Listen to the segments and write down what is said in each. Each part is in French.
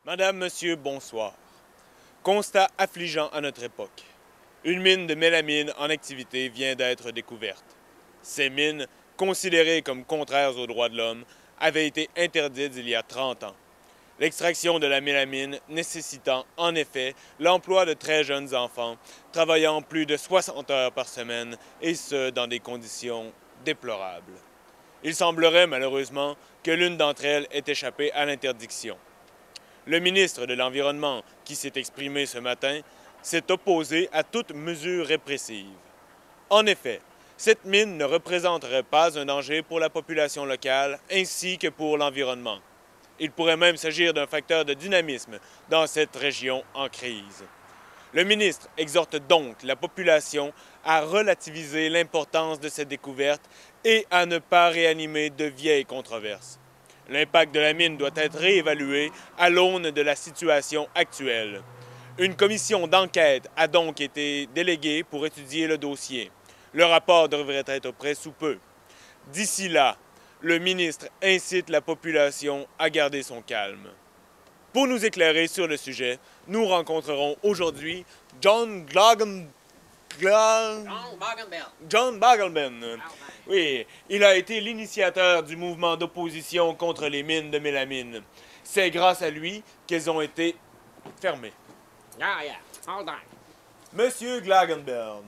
Madame, Monsieur, bonsoir. Constat affligeant à notre époque. Une mine de mélamine en activité vient d'être découverte. Ces mines, considérées comme contraires aux droits de l'homme, avaient été interdites il y a 30 ans. L'extraction de la mélamine nécessitant en effet l'emploi de très jeunes enfants, travaillant plus de 60 heures par semaine, et ce, dans des conditions déplorables. Il semblerait malheureusement que l'une d'entre elles ait échappé à l'interdiction. Le ministre de l'Environnement, qui s'est exprimé ce matin, s'est opposé à toute mesure répressive. En effet, cette mine ne représenterait pas un danger pour la population locale ainsi que pour l'environnement. Il pourrait même s'agir d'un facteur de dynamisme dans cette région en crise. Le ministre exhorte donc la population à relativiser l'importance de cette découverte et à ne pas réanimer de vieilles controverses. L'impact de la mine doit être réévalué à l'aune de la situation actuelle. Une commission d'enquête a donc été déléguée pour étudier le dossier. Le rapport devrait être prêt sous peu. D'ici là, le ministre incite la population à garder son calme. Pour nous éclairer sur le sujet, nous rencontrerons aujourd'hui John Bagelman. Oui, il a été l'initiateur du mouvement d'opposition contre les mines de mélamine. C'est grâce à lui qu'elles ont été fermées. Monsieur Glagenberg,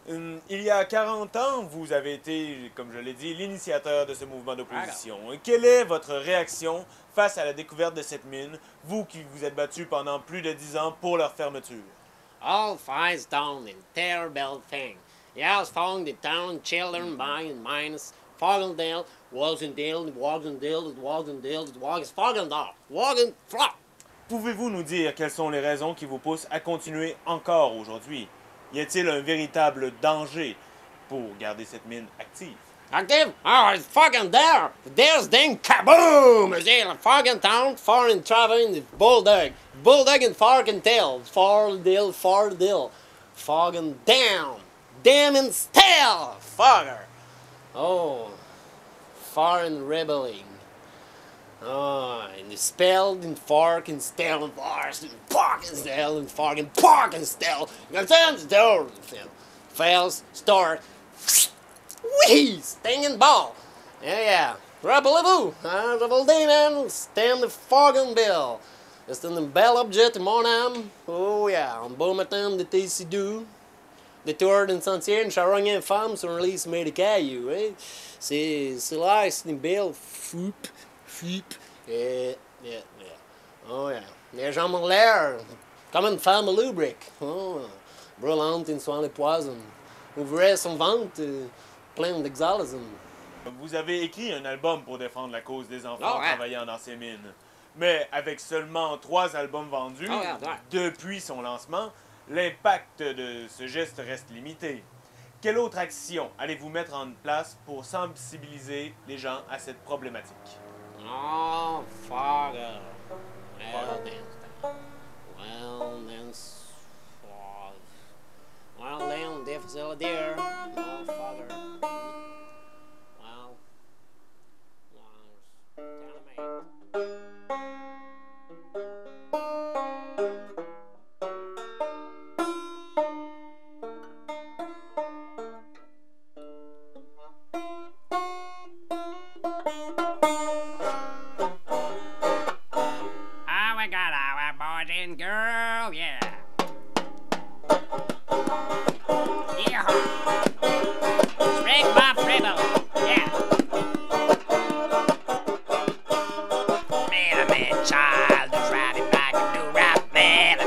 il y a 40 ans, vous avez été, comme je l'ai dit, l'initiateur de ce mouvement d'opposition. Quelle est votre réaction face à la découverte de cette mine, vous qui vous êtes battu pendant plus de 10 ans pour leur fermeture? All finds down in terrible thing. Yes, found the town, children, mine, mines, Fogendale, Wasendale, Fogendale, Pouvez-vous nous dire quelles sont les raisons qui vous poussent à continuer encore aujourd'hui? Y a-t-il un véritable danger pour garder cette mine active? Active? Oh, it's fucking there! There's then kaboom! Is it fucking town, foreign traveling, the bulldog. Bulldog and fucking tail. Fardil. Fucking down. Damn and still! Fogger! Oh, foreign rebelling. Oh, and the spelled and fork and stell and force and park and stell and fork and park and stell. You understand? The door. Fails, start. Wee! Stinging ball. Yeah. Rappelez-vous. Rappelez-vous. Stand the fogging bill. C'est une belle objet, mon âme. Oh yeah. Un beau matin de Tessidou. De tour d'une sentière, une charogne infâme sur un lit médical, eh? C'est là, c'est une belle foupe. Yeah. Oh yeah. Les jambes en l'air. Comme une femme lubrique. Oh. Brûlante, une soin de poison. Ouvrait son ventre. Plein d'exhalation. Vous avez écrit un album pour défendre la cause des enfants travaillant dans ces mines. Mais avec seulement 3 albums vendus depuis son lancement, l'impact de ce geste reste limité. Quelle autre action allez-vous mettre en place pour sensibiliser les gens à cette problématique? Oh, father. Well, then, difficile dear. Oh, father. We got our boys and girls, yeah. Straight my fribble, yeah. Man, child, the riding back and do rap, man,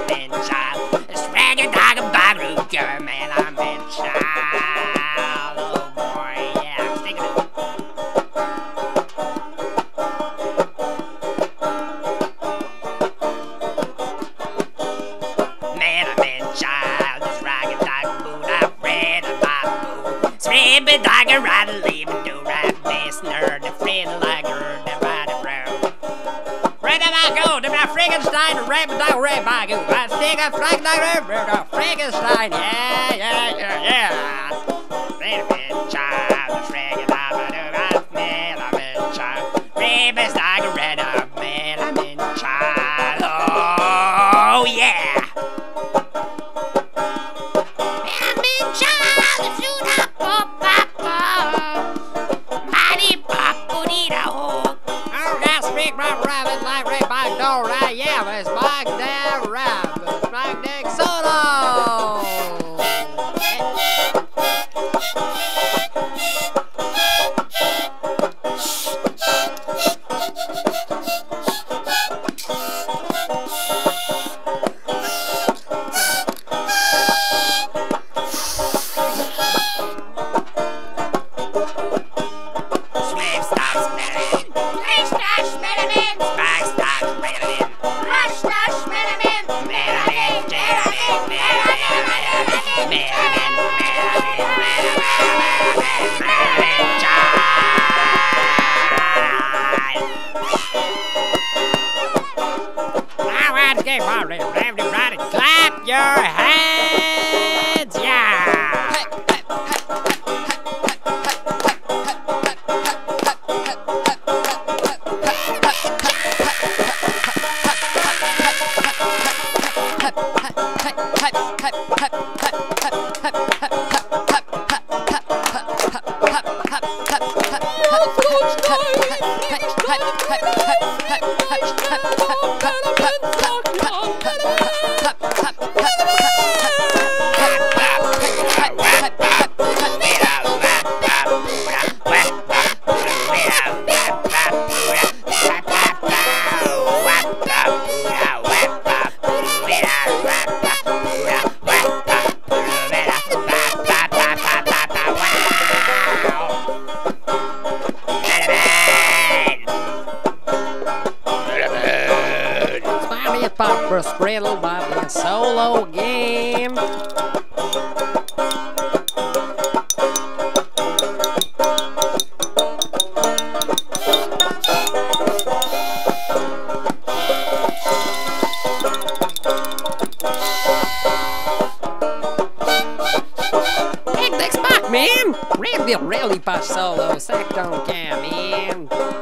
child. The swagger dog and bog root, man, child. Oh boy, yeah, I'm sticking it. Child, this ragged dog boot, I read about boo. Sribby dog, a rattle, leave and do right, this nerd, the friend like her, the body brown. Right about go, the Frankenstein, the rabbit dog, red by go. I think I frank dog, Frankenstein, yeah. Wait a minute, child, the ragged dog, I man, I'm in child. Rabbit's dog, red up, man, I'm in child. Everybody clap your hands, yeah! Barbara Spriddle by the solo game. Big Dick Spock, man! Really, really push solo, sack don't care, man.